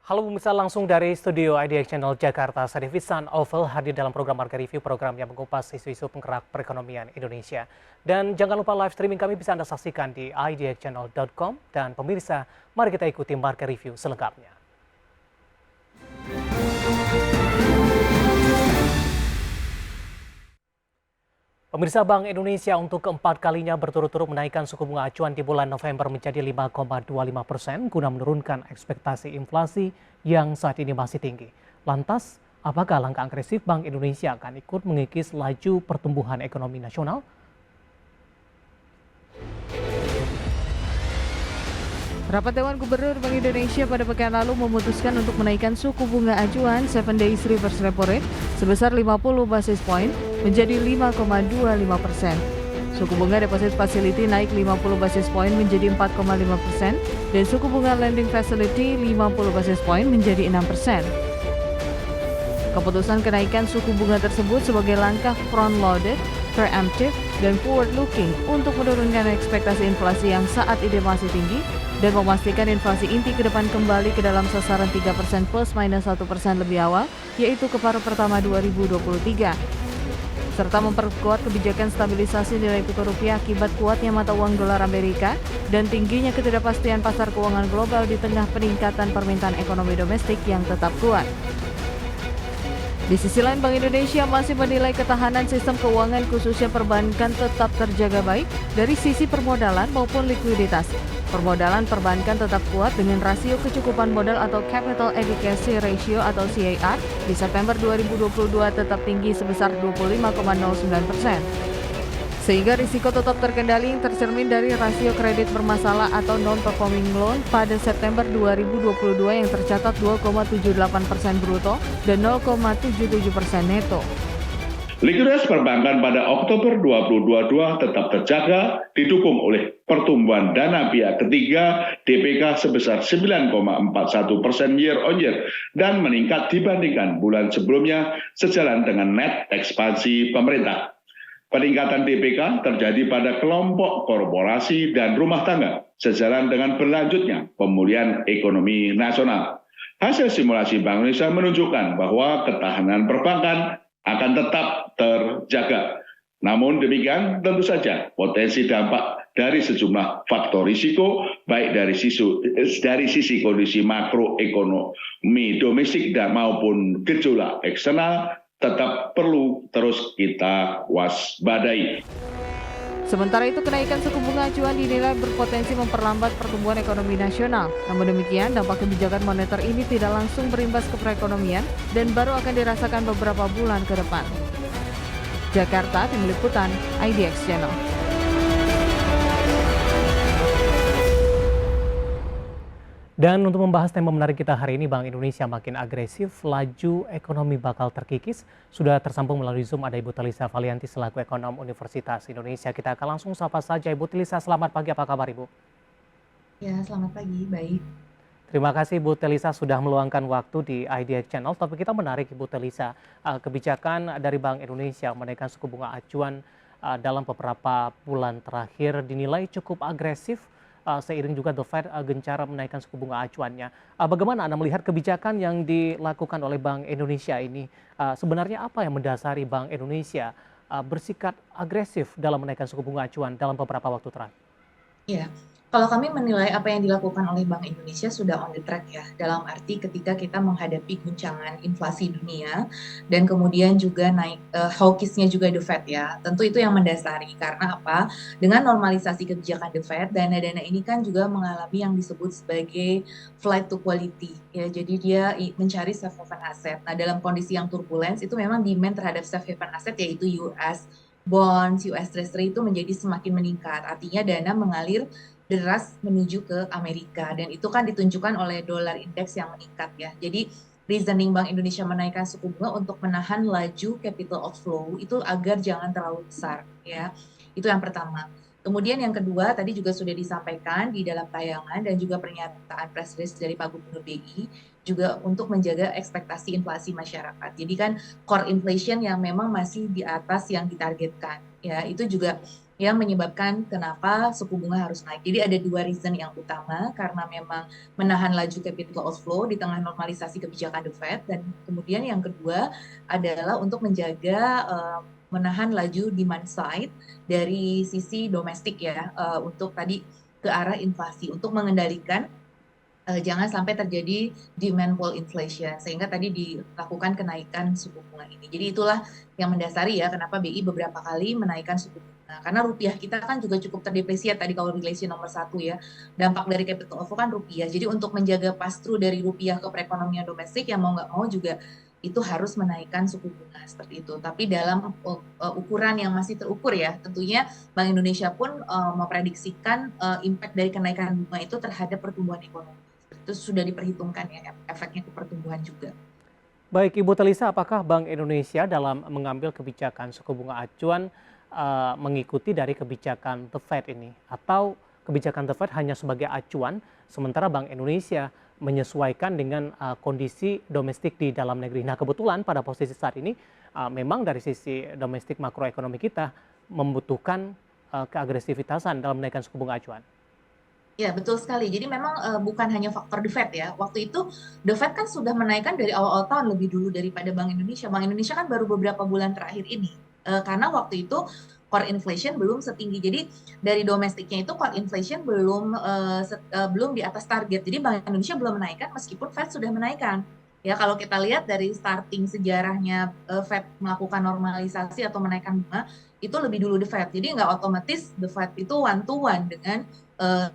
Halo pemirsa, langsung dari studio IDX Channel Jakarta, saya Devisan Oval hadir dalam program Market Review, program yang mengupas isu-isu penggerak perekonomian Indonesia. Dan jangan lupa live streaming kami bisa Anda saksikan di idxchannel.com. Dan pemirsa, mari kita ikuti Market Review selengkapnya. Pemirsa, Bank Indonesia untuk keempat kalinya berturut-turut menaikkan suku bunga acuan di bulan November menjadi 5,25% guna menurunkan ekspektasi inflasi yang saat ini masih tinggi. Lantas, apakah langkah agresif Bank Indonesia akan ikut mengikis laju pertumbuhan ekonomi nasional? Rapat Dewan Gubernur Bank Indonesia pada pekan lalu memutuskan untuk menaikkan suku bunga acuan 7 Days Reverse Repo Rate sebesar 50 basis point menjadi 5,25%. Suku bunga Deposit Facility naik 50 basis point menjadi 4,5% dan suku bunga Lending Facility 50 basis point menjadi 6%. Keputusan kenaikan suku bunga tersebut sebagai langkah front-loaded, preemptive, dan forward-looking untuk menurunkan ekspektasi inflasi yang saat ini masih tinggi dan memastikan inflasi inti ke depan kembali ke dalam sasaran 3% plus minus 1% lebih awal, yaitu ke paruh pertama 2023. Serta memperkuat kebijakan stabilisasi nilai tukar rupiah akibat kuatnya mata uang dolar Amerika dan tingginya ketidakpastian pasar keuangan global di tengah peningkatan permintaan ekonomi domestik yang tetap kuat. Di sisi lain, Bank Indonesia masih menilai ketahanan sistem keuangan khususnya perbankan tetap terjaga baik dari sisi permodalan maupun likuiditas. Permodalan perbankan tetap kuat dengan rasio kecukupan modal atau Capital Adequacy Ratio atau CAR di September 2022 tetap tinggi sebesar 25,09%. Sehingga risiko tetap terkendali yang tercermin dari rasio kredit bermasalah atau non-performing loan pada September 2022 yang tercatat 2,78% bruto dan 0,77% neto. Likuiditas perbankan pada Oktober 2022 tetap terjaga, didukung oleh pertumbuhan dana pihak ketiga DPK sebesar 9,41% year on year dan meningkat dibandingkan bulan sebelumnya sejalan dengan net ekspansi pemerintah. Peningkatan DPK terjadi pada kelompok korporasi dan rumah tangga, sejalan dengan berlanjutnya pemulihan ekonomi nasional. Hasil simulasi Bank Indonesia menunjukkan bahwa ketahanan perbankan akan tetap terjaga. Namun demikian, tentu saja potensi dampak dari sejumlah faktor risiko, baik dari sisi kondisi makroekonomi domestik dan maupun gejolak eksternal, tetap perlu terus kita waspadai. Sementara itu, kenaikan suku bunga acuan dinilai berpotensi memperlambat pertumbuhan ekonomi nasional. Namun demikian, dampak kebijakan moneter ini tidak langsung berimbas ke perekonomian dan baru akan dirasakan beberapa bulan ke depan. Jakarta, Tim Liputan, IDX Channel. Dan untuk membahas tema menarik kita hari ini, Bank Indonesia makin agresif, laju ekonomi bakal terkikis. Sudah tersambung melalui Zoom ada Ibu Telisa Valianti selaku ekonom Universitas Indonesia. Kita akan langsung sapa saja Ibu Telisa. Selamat pagi, apa kabar Ibu? Ya, selamat pagi, baik. Terima kasih Ibu Telisa sudah meluangkan waktu di IDX Channel. Topik kita menarik Ibu Telisa. Kebijakan dari Bank Indonesia menaikkan suku bunga acuan dalam beberapa bulan terakhir dinilai cukup agresif. Seiring juga The Fed gencar menaikkan suku bunga acuannya. Bagaimana Anda melihat kebijakan yang dilakukan oleh Bank Indonesia ini? Sebenarnya apa yang mendasari Bank Indonesia bersikap agresif dalam menaikkan suku bunga acuan dalam beberapa waktu terakhir? Ya, kalau kami menilai apa yang dilakukan oleh Bank Indonesia sudah on the track ya, dalam arti ketika kita menghadapi guncangan inflasi dunia dan kemudian juga naik hawkisnya juga The Fed ya, tentu itu yang mendasari. Karena apa? Dengan normalisasi kebijakan The Fed, dana-dana ini kan juga mengalami yang disebut sebagai flight to quality ya, jadi dia mencari safe haven asset. Nah, dalam kondisi yang turbulence itu memang demand terhadap safe haven asset yaitu US bonds, US Treasury itu menjadi semakin meningkat. Artinya dana mengalir deras menuju ke Amerika dan itu kan ditunjukkan oleh dolar indeks yang meningkat ya. Jadi reasoning Bank Indonesia menaikkan suku bunga untuk menahan laju capital outflow itu agar jangan terlalu besar ya. Itu yang pertama. Kemudian yang kedua, tadi juga sudah disampaikan di dalam tayangan dan juga pernyataan press release dari Pak Gubernur BI, juga untuk menjaga ekspektasi inflasi masyarakat. Jadi kan core inflation yang memang masih di atas yang ditargetkan. Ya, itu juga yang menyebabkan kenapa suku bunga harus naik. Jadi ada dua reason yang utama, karena memang menahan laju capital outflow di tengah normalisasi kebijakan The Fed, dan kemudian yang kedua adalah untuk menjaga menahan laju demand side dari sisi domestik ya, untuk tadi ke arah inflasi, untuk mengendalikan jangan sampai terjadi demand pull inflation, sehingga tadi dilakukan kenaikan suku bunga ini. Jadi itulah yang mendasari ya kenapa BI beberapa kali menaikkan suku bunga. Karena rupiah kita kan juga cukup terdepresiasi tadi kalau relation nomor satu ya. Dampak dari capital outflow kan rupiah. Jadi untuk menjaga pass-through dari rupiah ke perekonomian domestik, yang mau nggak mau juga itu harus menaikkan suku bunga seperti itu. Tapi dalam ukuran yang masih terukur ya, tentunya Bank Indonesia pun memprediksikan impact dari kenaikan bunga itu terhadap pertumbuhan ekonomi. Itu sudah diperhitungkan ya efeknya ke pertumbuhan juga. Baik, Ibu Telisa, apakah Bank Indonesia dalam mengambil kebijakan suku bunga acuan mengikuti dari kebijakan The Fed ini? Atau kebijakan The Fed hanya sebagai acuan, sementara Bank Indonesia menyesuaikan dengan kondisi domestik di dalam negeri? Nah, kebetulan pada posisi saat ini memang dari sisi domestik makroekonomi kita membutuhkan keagresifitasan dalam menaikkan suku bunga acuan. Ya, betul sekali. Jadi memang bukan hanya faktor The Fed ya. Waktu itu The Fed kan sudah menaikkan dari awal tahun lebih dulu daripada Bank Indonesia. Bank Indonesia kan baru beberapa bulan terakhir ini. Karena waktu itu core inflation belum setinggi. Jadi dari domestiknya itu core inflation belum di atas target. Jadi Bank Indonesia belum menaikkan meskipun Fed sudah menaikkan. Ya, kalau kita lihat dari starting sejarahnya Fed melakukan normalisasi atau menaikkan bunga, itu lebih dulu The Fed. Jadi nggak otomatis The Fed itu one to one dengan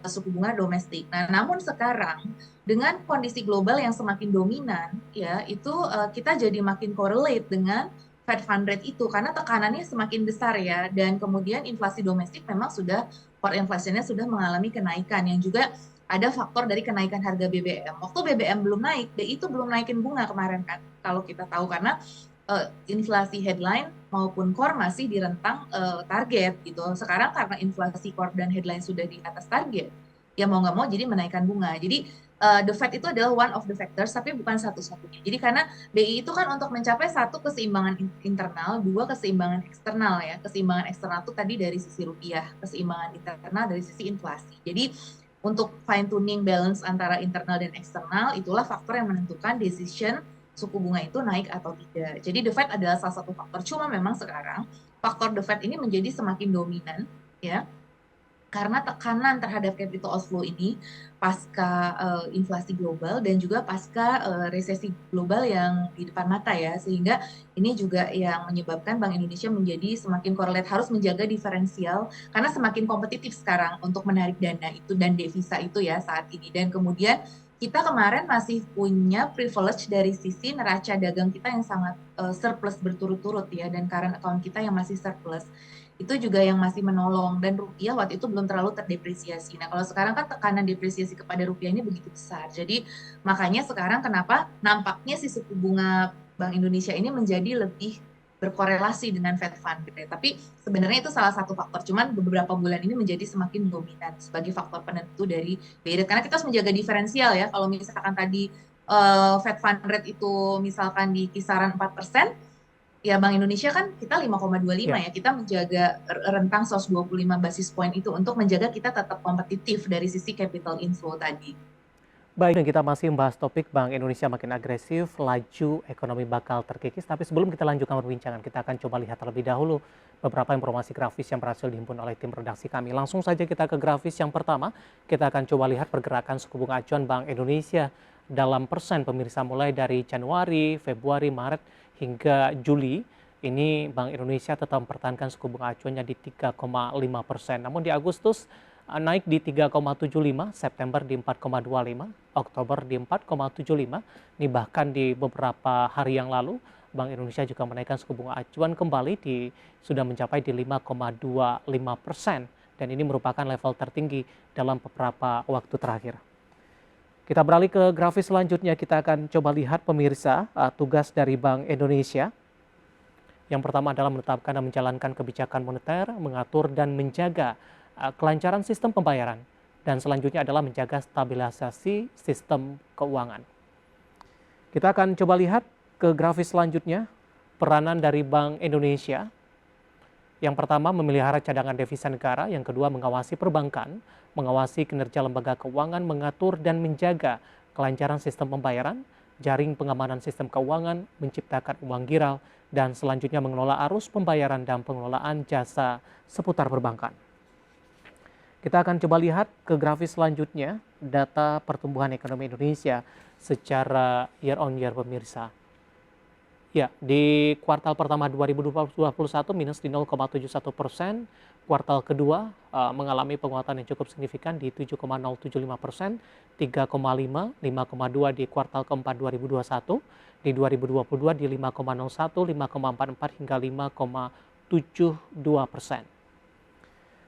suku bunga domestik. Nah, namun sekarang dengan kondisi global yang semakin dominan, ya itu kita jadi makin correlate dengan Fed Fund Rate itu karena tekanannya semakin besar ya, dan kemudian inflasi domestik memang sudah core inflation-nya sudah mengalami kenaikan, yang juga ada faktor dari kenaikan harga BBM. Waktu BBM belum naik, BI itu belum naikin bunga kemarin kan, kalau kita tahu, karena inflasi headline maupun core masih di rentang target gitu. Sekarang karena inflasi core dan headline sudah di atas target, ya mau nggak mau jadi menaikkan bunga. Jadi the Fed itu adalah one of the factors, tapi bukan satu-satunya. Jadi karena BI itu kan untuk mencapai satu keseimbangan internal, dua keseimbangan eksternal ya. Keseimbangan eksternal itu tadi dari sisi rupiah, keseimbangan internal dari sisi inflasi. Jadi untuk fine tuning balance antara internal dan eksternal, itulah faktor yang menentukan decision suku bunga itu naik atau tidak. Jadi the Fed adalah salah satu faktor. Cuma memang sekarang faktor the Fed ini menjadi semakin dominan ya, karena tekanan terhadap capital outflow ini pasca inflasi global dan juga pasca resesi global yang di depan mata ya, sehingga ini juga yang menyebabkan Bank Indonesia menjadi semakin correlate, harus menjaga diferensial karena semakin kompetitif sekarang untuk menarik dana itu dan devisa itu ya saat ini. Dan kemudian kita kemarin masih punya privilege dari sisi neraca dagang kita yang sangat surplus berturut-turut ya, dan current account kita yang masih surplus. Itu juga yang masih menolong, dan rupiah waktu itu belum terlalu terdepresiasi. Nah, kalau sekarang kan tekanan depresiasi kepada rupiah ini begitu besar. Jadi makanya sekarang kenapa nampaknya si suku bunga Bank Indonesia ini menjadi lebih berkorelasi dengan Fed Fund gitu ya. Tapi sebenarnya itu salah satu faktor, cuman beberapa bulan ini menjadi semakin dominan sebagai faktor penentu dari BI Rate, karena kita harus menjaga diferensial ya. Kalau misalkan tadi Fed Fund Rate itu misalkan di kisaran 4%, ya Bank Indonesia kan kita 5,25 ya, kita menjaga rentang 125 basis point itu untuk menjaga kita tetap kompetitif dari sisi capital inflow tadi. Baik, dan kita masih membahas topik Bank Indonesia makin agresif, laju ekonomi bakal terkikis. Tapi sebelum kita lanjutkan perbincangan, kita akan coba lihat terlebih dahulu beberapa informasi grafis yang berhasil dihimpun oleh tim redaksi kami. Langsung saja kita ke grafis yang pertama. Kita akan coba lihat pergerakan suku bunga acuan Bank Indonesia dalam persen pemirsa, mulai dari Januari, Februari, Maret hingga Juli. Ini Bank Indonesia tetap mempertahankan suku bunga acuannya di 3,5%. Namun di Agustus naik di 3,75, September di 4,25, Oktober di 4,75. Ini bahkan di beberapa hari yang lalu Bank Indonesia juga menaikkan suku bunga acuan kembali sudah mencapai di 5,25%, dan ini merupakan level tertinggi dalam beberapa waktu terakhir. Kita beralih ke grafis selanjutnya, kita akan coba lihat pemirsa tugas dari Bank Indonesia. Yang pertama adalah menetapkan dan menjalankan kebijakan moneter, mengatur dan menjaga kelancaran sistem pembayaran, dan selanjutnya adalah menjaga stabilisasi sistem keuangan. Kita akan coba lihat ke grafis selanjutnya, peranan dari Bank Indonesia. Yang pertama, memelihara cadangan devisa negara. Yang kedua, mengawasi perbankan, mengawasi kinerja lembaga keuangan, mengatur dan menjaga kelancaran sistem pembayaran, jaring pengamanan sistem keuangan, menciptakan uang giral, dan selanjutnya mengelola arus pembayaran dan pengelolaan jasa seputar perbankan. Kita akan coba lihat ke grafis selanjutnya, data pertumbuhan ekonomi Indonesia secara year on year, pemirsa. Ya, di kuartal pertama 2021 minus di 0,71%, kuartal kedua mengalami penguatan yang cukup signifikan di 7,075%, 3,5, 5,2 di kuartal keempat 2021, di 2022 di 5,01, 5,44 hingga 5,72%.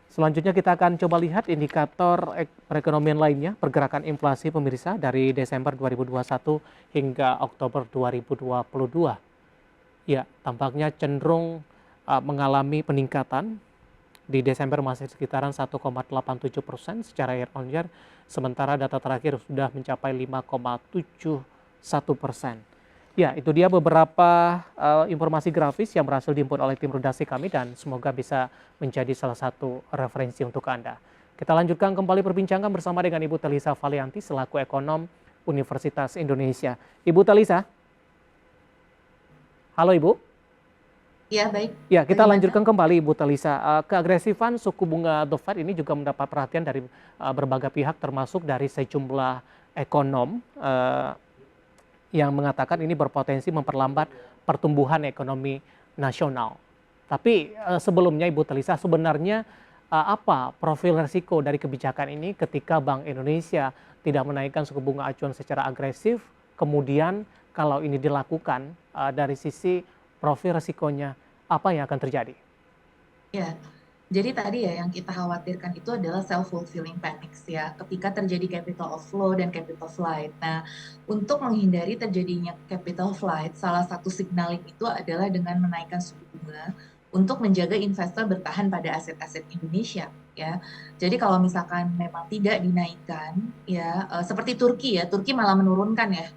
Selanjutnya kita akan coba lihat indikator perekonomian lainnya, pergerakan inflasi, pemirsa, dari Desember 2021 hingga Oktober 2022. Ya, tampaknya cenderung mengalami peningkatan. Di Desember masih sekitaran 1,87% secara year on year, sementara data terakhir sudah mencapai 5,71%. Ya, itu dia beberapa informasi grafis yang berhasil dihimpun oleh tim redaksi kami dan semoga bisa menjadi salah satu referensi untuk Anda. Kita lanjutkan kembali perbincangan bersama dengan Ibu Telisa Valianti selaku ekonom Universitas Indonesia. Ibu Telisa. Halo Ibu. Ya, baik. Ya, kita lanjutkan kembali Ibu Telisa. Keagresifan suku bunga The Fed ini juga mendapat perhatian dari berbagai pihak termasuk dari sejumlah ekonom yang mengatakan ini berpotensi memperlambat pertumbuhan ekonomi nasional. Tapi sebelumnya Ibu Telisa, sebenarnya apa profil risiko dari kebijakan ini ketika Bank Indonesia tidak menaikkan suku bunga acuan secara agresif, kemudian kalau ini dilakukan dari sisi profil risikonya, apa yang akan terjadi? Ya, jadi tadi ya yang kita khawatirkan itu adalah self-fulfilling panics ya, ketika terjadi capital outflow dan capital flight. Nah, untuk menghindari terjadinya capital flight, salah satu signaling itu adalah dengan menaikkan suku bunga untuk menjaga investor bertahan pada aset-aset Indonesia ya. Jadi kalau misalkan memang tidak dinaikkan ya, seperti Turki ya, Turki malah menurunkan ya.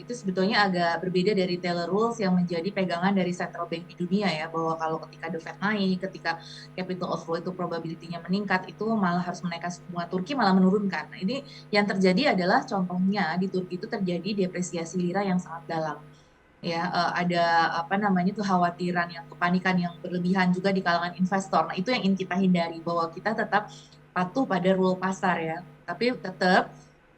Itu sebetulnya agak berbeda dari Taylor Rules yang menjadi pegangan dari central bank di dunia ya, bahwa kalau ketika The Fed naik, ketika capital outflow itu probability-nya meningkat, itu malah harus menaikkan suku bunga. Turki malah menurunkan. Nah, ini yang terjadi adalah contohnya di Turki itu terjadi depresiasi lira yang sangat dalam. Ya, ada apa namanya tuh khawatiran yang kepanikan yang berlebihan juga di kalangan investor. Nah, itu yang ingin kita hindari, bahwa kita tetap patuh pada rule pasar ya. Tapi tetap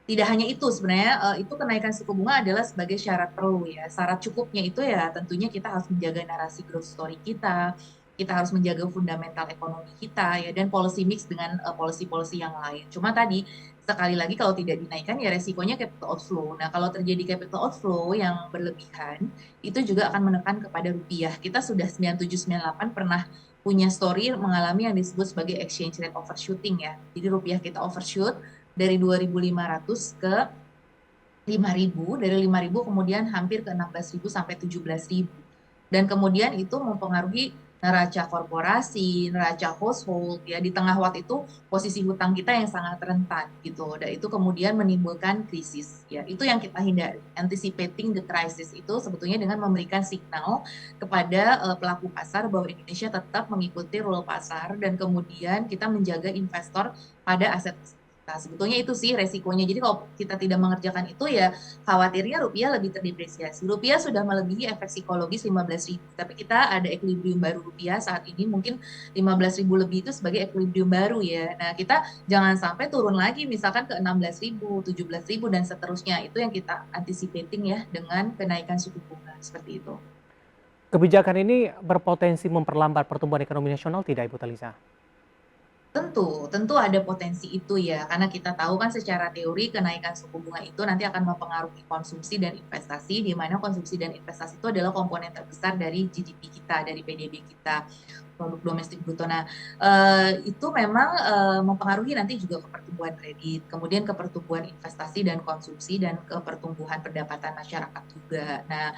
tidak hanya itu sebenarnya, itu kenaikan suku bunga adalah sebagai syarat perlu ya. Syarat cukupnya itu ya tentunya kita harus menjaga narasi growth story kita harus menjaga fundamental ekonomi kita ya, dan policy mix dengan policy-policy yang lain. Cuma tadi sekali lagi kalau tidak dinaikkan ya resikonya capital outflow. Nah, kalau terjadi capital outflow yang berlebihan itu juga akan menekan kepada rupiah. Kita sudah 9798 pernah punya story mengalami yang disebut sebagai exchange rate overshooting ya. Jadi rupiah kita overshoot dari 2.500 ke 5.000, dari 5.000 kemudian hampir ke 16.000 sampai 17.000. Dan kemudian itu mempengaruhi neraca korporasi, neraca household ya, di tengah waktu itu posisi hutang kita yang sangat rentan gitu. Dan itu kemudian menimbulkan krisis ya. Itu yang kita hindari. Anticipating the crisis itu sebetulnya dengan memberikan signal kepada pelaku pasar bahwa Indonesia tetap mengikuti rule pasar dan kemudian kita menjaga investor pada aset. Nah, sebetulnya itu sih resikonya. Jadi kalau kita tidak mengerjakan itu ya khawatirnya rupiah lebih terdepresiasi. Rupiah sudah melebihi efek psikologis 15.000. Tapi kita ada equilibrium baru rupiah saat ini, mungkin 15.000 lebih itu sebagai equilibrium baru ya. Nah, kita jangan sampai turun lagi misalkan ke 16.000, 17.000 dan seterusnya. Itu yang kita anticipating ya dengan kenaikan suku bunga seperti itu. Kebijakan ini berpotensi memperlambat pertumbuhan ekonomi nasional tidak Ibu Telisa? Tentu ada potensi itu ya, karena kita tahu kan secara teori kenaikan suku bunga itu nanti akan mempengaruhi konsumsi dan investasi, di mana konsumsi dan investasi itu adalah komponen terbesar dari GDP kita, dari PDB kita, produk domestik bruto. Nah, itu memang mempengaruhi nanti juga ke pertumbuhan kredit, kemudian ke pertumbuhan investasi dan konsumsi, dan ke pertumbuhan pendapatan masyarakat juga. Nah,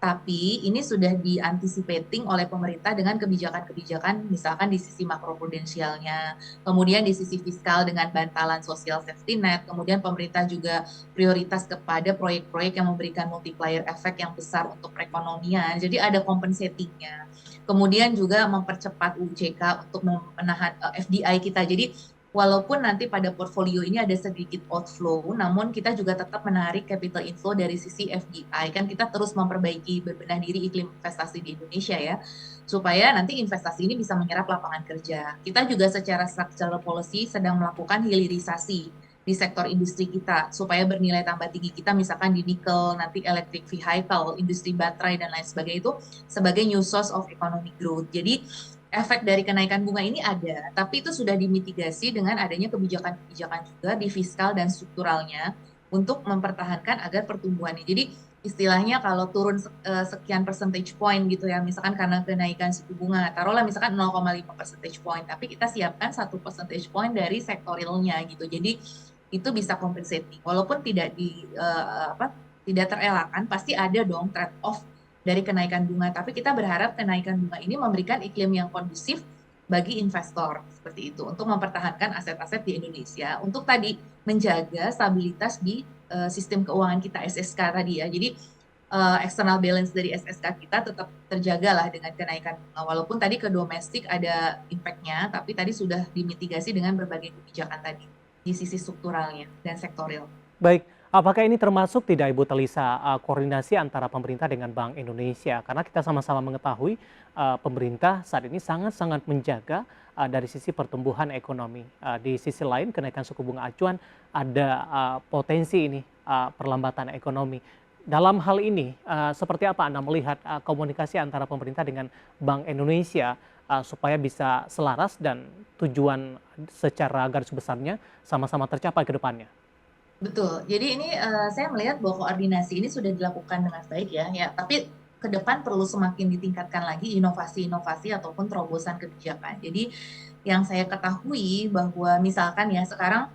Tapi ini sudah dianticipating oleh pemerintah dengan kebijakan-kebijakan misalkan di sisi makroprudensialnya, kemudian di sisi fiskal dengan bantalan social safety net, kemudian pemerintah juga prioritas kepada proyek-proyek yang memberikan multiplier effect yang besar untuk perekonomian. Jadi ada compensating-nya. Kemudian juga mempercepat UJK untuk menahan FDI kita. Jadi walaupun nanti pada portfolio ini ada sedikit outflow, namun kita juga tetap menarik capital inflow dari sisi FDI. Kan kita terus memperbaiki berbenah diri iklim investasi di Indonesia ya, supaya nanti investasi ini bisa menyerap lapangan kerja. Kita juga secara structural policy sedang melakukan hilirisasi di sektor industri kita, supaya bernilai tambah tinggi kita misalkan di nikel, nanti electric vehicle, industri baterai, dan lain sebagainya itu sebagai new source of economic growth. Jadi efek dari kenaikan bunga ini ada, tapi itu sudah dimitigasi dengan adanya kebijakan-kebijakan juga di fiskal dan strukturalnya untuk mempertahankan agar pertumbuhan ini. Jadi istilahnya kalau turun sekian percentage point gitu ya, misalkan karena kenaikan suku bunga, taruhlah misalkan 0,5 percentage point, tapi kita siapkan 1 percentage point dari sektorilnya gitu. Jadi itu bisa compensating, walaupun tidak tidak terelakkan, pasti ada dong trade off dari kenaikan bunga, tapi kita berharap kenaikan bunga ini memberikan iklim yang kondusif bagi investor seperti itu untuk mempertahankan aset-aset di Indonesia untuk tadi menjaga stabilitas di sistem keuangan kita SSK tadi ya. Jadi external balance dari SSK kita tetap terjaga lah dengan kenaikan bunga, walaupun tadi ke domestik ada impact-nya, tapi tadi sudah dimitigasi dengan berbagai kebijakan tadi di sisi strukturalnya dan sektorial. Baik, apakah ini termasuk tidak Ibu Telisa koordinasi antara pemerintah dengan Bank Indonesia? Karena kita sama-sama mengetahui pemerintah saat ini sangat-sangat menjaga dari sisi pertumbuhan ekonomi. Di sisi lain kenaikan suku bunga acuan ada potensi ini perlambatan ekonomi. Dalam hal ini seperti apa Anda melihat komunikasi antara pemerintah dengan Bank Indonesia supaya bisa selaras dan tujuan secara garis besarnya sama-sama tercapai ke depannya? Betul. Jadi ini saya melihat bahwa koordinasi ini sudah dilakukan dengan baik ya. Tapi ke depan perlu semakin ditingkatkan lagi inovasi-inovasi ataupun terobosan kebijakan. Jadi yang saya ketahui bahwa misalkan ya sekarang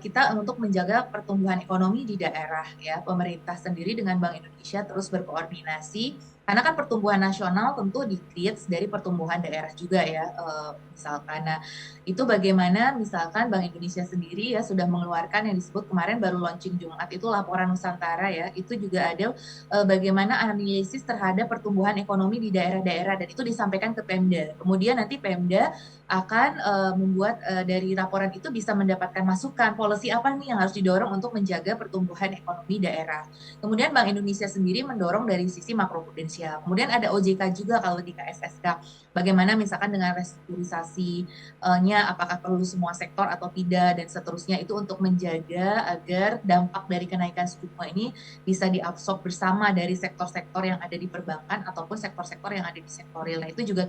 kita untuk menjaga pertumbuhan ekonomi di daerah ya, pemerintah sendiri dengan Bank Indonesia terus berkoordinasi karena kan pertumbuhan nasional tentu di-create dari pertumbuhan daerah juga ya, misalkan. Nah, itu bagaimana misalkan Bank Indonesia sendiri ya sudah mengeluarkan yang disebut kemarin baru launching Jumat itu laporan Nusantara ya, itu juga ada bagaimana analisis terhadap pertumbuhan ekonomi di daerah-daerah dan itu disampaikan ke Pemda. Kemudian nanti Pemda akan membuat dari laporan itu bisa mendapatkan masukan policy apa nih yang harus didorong untuk menjaga pertumbuhan ekonomi daerah. Kemudian Bank Indonesia sendiri mendorong dari sisi makroprudensial. Kemudian ada OJK juga kalau di KSSK. Bagaimana misalkan dengan restrukturisasinya apakah perlu semua sektor atau tidak dan seterusnya itu untuk menjaga agar dampak dari kenaikan suku bunga ini bisa diabsorb bersama dari sektor-sektor yang ada di perbankan ataupun sektor-sektor yang ada di sektor real. Nah, itu juga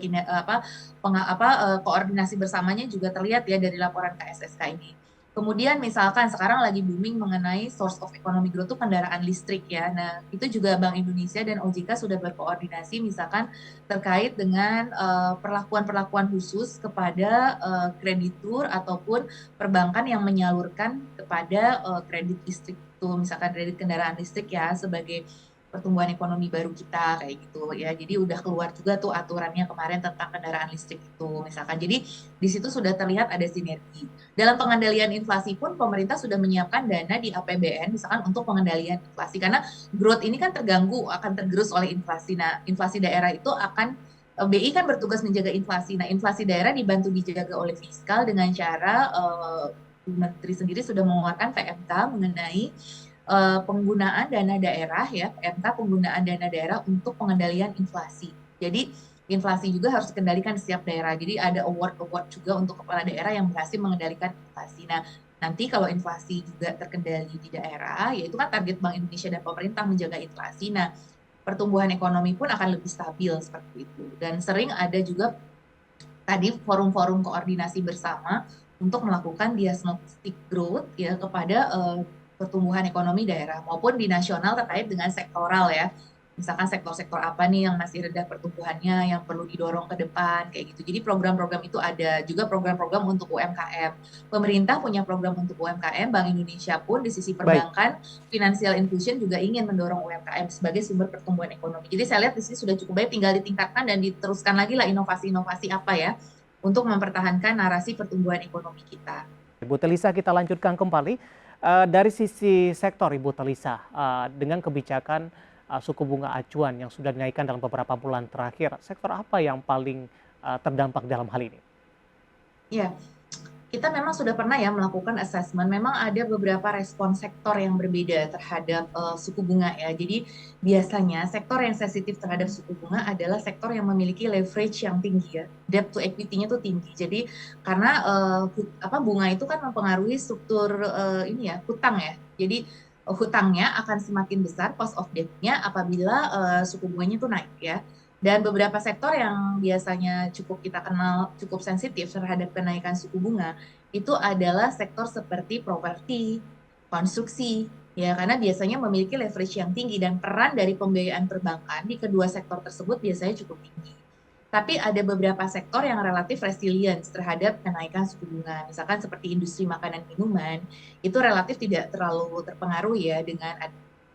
koordinasi bersamanya juga terlihat ya dari laporan KSSK ini. Kemudian misalkan sekarang lagi booming mengenai source of economic growth itu kendaraan listrik ya. Nah, itu juga Bank Indonesia dan OJK sudah berkoordinasi misalkan terkait dengan perlakuan-perlakuan khusus kepada kreditur ataupun perbankan yang menyalurkan kepada kredit listrik itu, misalkan kredit kendaraan listrik ya sebagai pertumbuhan ekonomi baru kita kayak gitu ya. Jadi udah keluar juga tuh aturannya kemarin tentang kendaraan listrik itu misalkan. Jadi di situ sudah terlihat ada sinergi. Dalam pengendalian inflasi pun pemerintah sudah menyiapkan dana di APBN misalkan untuk pengendalian inflasi karena growth ini kan akan tergerus oleh inflasi. Nah, inflasi daerah itu akan BI kan bertugas menjaga inflasi. Nah, inflasi daerah dibantu dijaga oleh fiskal dengan cara Menteri sendiri sudah mengeluarkan PMK mengenai penggunaan dana daerah ya, PMK penggunaan dana daerah untuk pengendalian inflasi. Jadi inflasi juga harus dikendalikan di setiap daerah. Jadi ada award juga untuk kepala daerah yang berhasil mengendalikan inflasi. Nah, nanti kalau inflasi juga terkendali di daerah, yaitu kan target Bank Indonesia dan pemerintah menjaga inflasi. Nah, pertumbuhan ekonomi pun akan lebih stabil seperti itu. Dan sering ada juga tadi forum-forum koordinasi bersama untuk melakukan diagnostic growth ya kepada pertumbuhan ekonomi daerah maupun di nasional terkait dengan sektoral ya. Misalkan sektor-sektor apa nih yang masih rendah pertumbuhannya, yang perlu didorong ke depan, kayak gitu. Jadi program-program itu ada, juga program-program untuk UMKM. Pemerintah punya program untuk UMKM, Bank Indonesia pun di sisi Baik, perbankan, financial inclusion juga ingin mendorong UMKM sebagai sumber pertumbuhan ekonomi. Jadi saya lihat di sini sudah cukup baik, tinggal ditingkatkan dan diteruskan lagi lah inovasi-inovasi apa ya, untuk mempertahankan narasi pertumbuhan ekonomi kita. Ibu Telisa kita lanjutkan kembali. Dari sisi sektor Ibu Telisa, dengan kebijakan suku bunga acuan yang sudah dinaikkan dalam beberapa bulan terakhir, sektor apa yang paling terdampak dalam hal ini? Ya, kita memang sudah pernah ya melakukan assessment. Memang ada beberapa respon sektor yang berbeda terhadap suku bunga ya. Jadi biasanya sektor yang sensitif terhadap suku bunga adalah sektor yang memiliki leverage yang tinggi ya. Debt to equity-nya tuh tinggi. Jadi karena bunga itu kan mempengaruhi struktur ini ya, hutang ya. Jadi hutangnya akan semakin besar cost of debt-nya apabila suku bunganya itu naik ya. Dan beberapa sektor yang biasanya cukup kita kenal cukup sensitif terhadap kenaikan suku bunga itu adalah sektor seperti properti, konstruksi, ya karena biasanya memiliki leverage yang tinggi dan peran dari pembiayaan perbankan di kedua sektor tersebut biasanya cukup tinggi. Tapi ada beberapa sektor yang relatif resilient terhadap kenaikan suku bunga. Misalkan seperti industri makanan minuman, itu relatif tidak terlalu terpengaruh ya dengan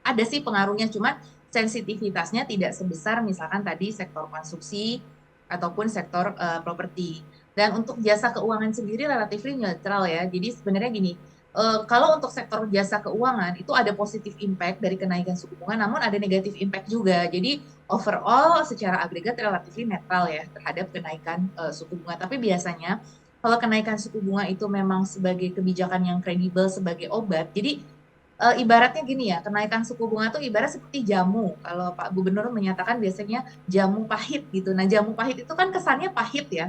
ada sih pengaruhnya, cuman sensitivitasnya tidak sebesar misalkan tadi sektor konstruksi ataupun sektor properti. Dan untuk jasa keuangan sendiri relatif netral ya. Jadi sebenarnya gini, kalau untuk sektor jasa keuangan itu ada positif impact dari kenaikan suku bunga, namun ada negatif impact juga. Jadi overall secara agregat relatif netral ya terhadap kenaikan suku bunga. Tapi biasanya kalau kenaikan suku bunga itu memang sebagai kebijakan yang kredibel sebagai obat, jadi ibaratnya gini ya, kenaikan suku bunga tuh ibarat seperti jamu. Kalau Pak Gubernur menyatakan biasanya jamu pahit gitu. Nah, jamu pahit itu kan kesannya pahit ya.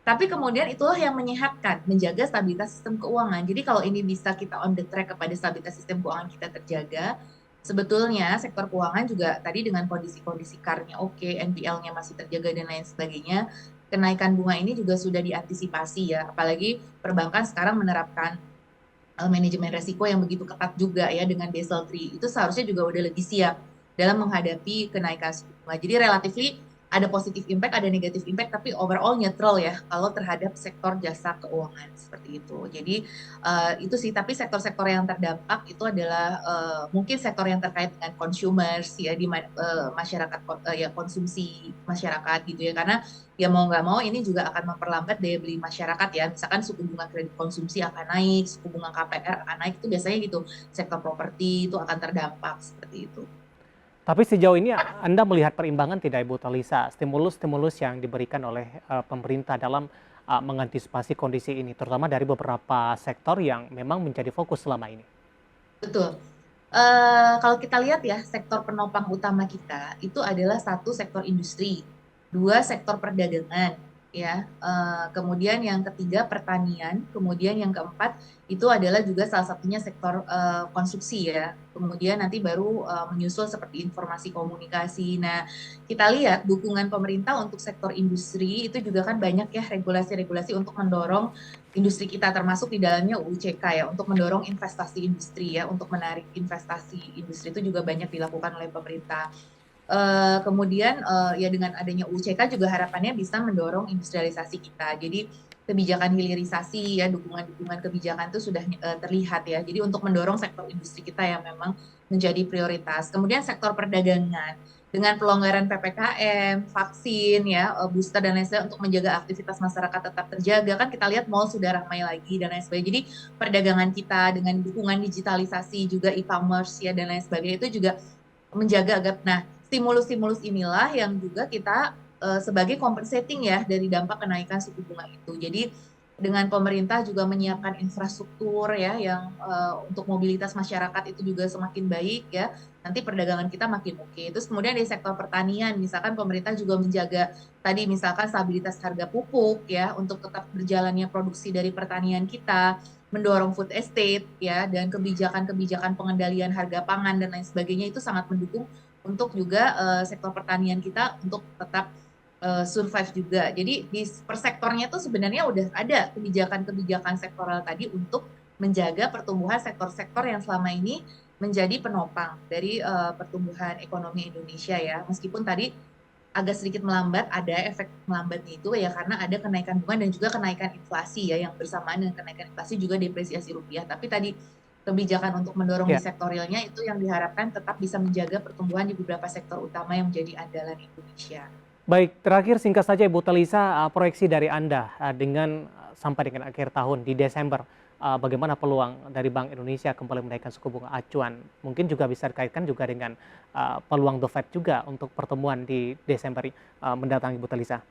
Tapi kemudian itulah yang menyehatkan, menjaga stabilitas sistem keuangan. Jadi kalau ini bisa kita on the track kepada stabilitas sistem keuangan kita terjaga, sebetulnya sektor keuangan juga tadi dengan kondisi-kondisi CAR-nya oke, NPL-nya masih terjaga dan lain sebagainya, kenaikan bunga ini juga sudah diantisipasi ya. Apalagi perbankan sekarang menerapkan manajemen resiko yang begitu ketat juga ya dengan Basel III. Itu seharusnya juga udah lebih siap dalam menghadapi kenaikan suku bunga. Jadi relatively ada positif impact, ada negatif impact, tapi overall neutral ya kalau terhadap sektor jasa keuangan seperti itu. Jadi itu sih, tapi sektor-sektor yang terdampak itu adalah mungkin sektor yang terkait dengan consumers ya di masyarakat ya konsumsi masyarakat gitu ya, karena ya mau nggak mau ini juga akan memperlambat daya beli masyarakat ya. Misalkan suku bunga kredit konsumsi akan naik, suku bunga KPR akan naik, itu biasanya gitu. Sektor properti itu akan terdampak seperti itu. Tapi sejauh ini Anda melihat perimbangan tidak Ibu Telisa, stimulus-stimulus yang diberikan oleh pemerintah dalam mengantisipasi kondisi ini, terutama dari beberapa sektor yang memang menjadi fokus selama ini? Betul. Kalau kita lihat ya, sektor penopang utama kita itu adalah satu sektor industri, dua sektor perdagangan, ya. Kemudian yang ketiga pertanian, kemudian yang keempat itu adalah juga salah satunya sektor konstruksi ya. Kemudian nanti baru menyusul seperti informasi komunikasi. Nah, kita lihat dukungan pemerintah untuk sektor industri itu juga kan banyak ya regulasi-regulasi untuk mendorong industri kita, termasuk di dalamnya UU CK ya, untuk mendorong investasi industri ya, untuk menarik investasi industri itu juga banyak dilakukan oleh pemerintah. Kemudian ya dengan adanya UU CK juga harapannya bisa mendorong industrialisasi kita. Jadi kebijakan hilirisasi ya, dukungan-dukungan kebijakan itu sudah terlihat ya. Jadi untuk mendorong sektor industri kita yang memang menjadi prioritas. Kemudian sektor perdagangan dengan pelonggaran PPKM, vaksin ya, booster dan lain sebagainya untuk menjaga aktivitas masyarakat tetap terjaga, kan kita lihat mall sudah ramai lagi dan lain sebagainya. Jadi perdagangan kita dengan dukungan digitalisasi juga e-commerce ya dan lain sebagainya itu juga menjaga agar, nah stimulus-stimulus inilah yang juga kita sebagai compensating ya dari dampak kenaikan suku bunga itu. Jadi dengan pemerintah juga menyiapkan infrastruktur ya yang untuk mobilitas masyarakat itu juga semakin baik ya. Nanti perdagangan kita makin oke. Terus kemudian di sektor pertanian, misalkan pemerintah juga menjaga tadi misalkan stabilitas harga pupuk ya untuk tetap berjalannya produksi dari pertanian kita, mendorong food estate ya, dan kebijakan-kebijakan pengendalian harga pangan dan lain sebagainya itu sangat mendukung untuk juga sektor pertanian kita untuk tetap survive juga. Jadi di per sektornya tuh sebenarnya udah ada kebijakan-kebijakan sektoral tadi untuk menjaga pertumbuhan sektor-sektor yang selama ini menjadi penopang dari pertumbuhan ekonomi Indonesia ya. Meskipun tadi agak sedikit melambat, ada efek melambatnya itu ya karena ada kenaikan bunga dan juga kenaikan inflasi ya, yang bersamaan dengan kenaikan inflasi juga depresiasi rupiah. Tapi tadi kebijakan untuk mendorong di Ya. sektor realnya itu yang diharapkan tetap bisa menjaga pertumbuhan di beberapa sektor utama yang menjadi andalan Indonesia. Baik, terakhir singkat saja Ibu Telisa, proyeksi dari Anda dengan sampai dengan akhir tahun di Desember, bagaimana peluang dari Bank Indonesia kembali menaikkan suku bunga acuan? Mungkin juga bisa dikaitkan juga dengan peluang The Fed juga untuk pertemuan di Desember mendatang Ibu Telisa.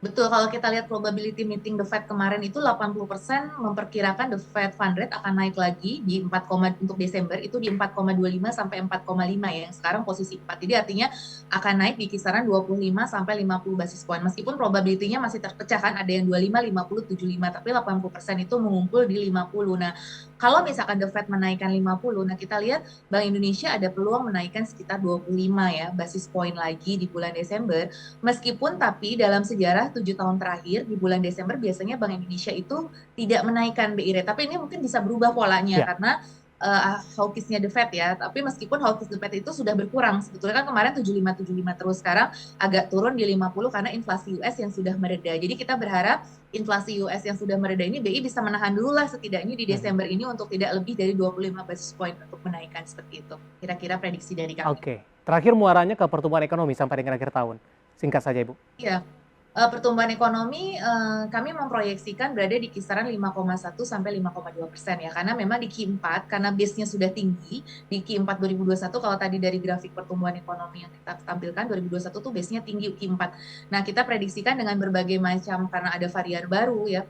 Betul, kalau kita lihat probability meeting The Fed kemarin itu 80% memperkirakan The Fed Fund Rate akan naik lagi di 4, untuk Desember itu di 4,25 sampai 4,5 ya, yang sekarang posisi 4. Jadi artinya akan naik di kisaran 25 sampai 50 basis point. Meskipun probability-nya masih terpecah kan, ada yang 25, 50, 75, tapi 80% itu mengumpul di 50. Nah, kalau misalkan The Fed menaikkan 50, nah kita lihat Bank Indonesia ada peluang menaikkan sekitar 25 ya basis point lagi di bulan Desember. Meskipun tapi dalam sejarah 7 tahun terakhir di bulan Desember biasanya Bank Indonesia itu tidak menaikkan BI rate. Tapi ini mungkin bisa berubah polanya Ya. karena hawkish-nya The Fed ya. Tapi meskipun hawkish The Fed itu sudah berkurang. Sebetulnya kan kemarin 75 terus, sekarang agak turun di 50 karena inflasi US yang sudah mereda. Jadi kita berharap inflasi US yang sudah mereda ini BI bisa menahan dulu lah setidaknya di Desember ini untuk tidak lebih dari 25 basis point untuk menaikkan seperti itu. Kira-kira prediksi dari kami. Oke, terakhir muaranya ke pertumbuhan ekonomi sampai dengan akhir tahun. Singkat saja Ibu. Iya, pertumbuhan ekonomi kami memproyeksikan berada di kisaran 5,1 sampai 5,2% ya, karena memang di Q4 karena base-nya sudah tinggi di Q4 2021 kalau tadi dari grafik pertumbuhan ekonomi yang kita tampilkan 2021 tuh base-nya tinggi Q4. Nah kita prediksikan dengan berbagai macam karena ada varian baru ya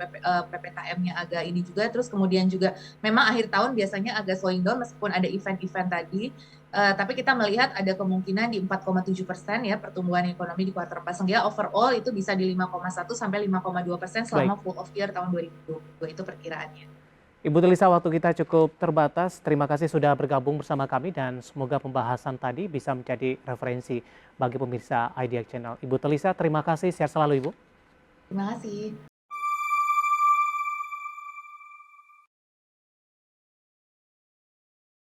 PPKM-nya agak ini juga, terus kemudian juga memang akhir tahun biasanya agak slowing down meskipun ada event-event tadi. Tapi kita melihat ada kemungkinan di 4,7% ya pertumbuhan ekonomi di kuartal 4. Sehingga overall itu bisa di 5,1 sampai 5,2% selama Baik, full of year tahun 2022 itu perkiraannya. Ibu Telisa, waktu kita cukup terbatas. Terima kasih sudah bergabung bersama kami dan semoga pembahasan tadi bisa menjadi referensi bagi pemirsa IDX Channel. Ibu Telisa, terima kasih. Sehat selalu Ibu. Terima kasih.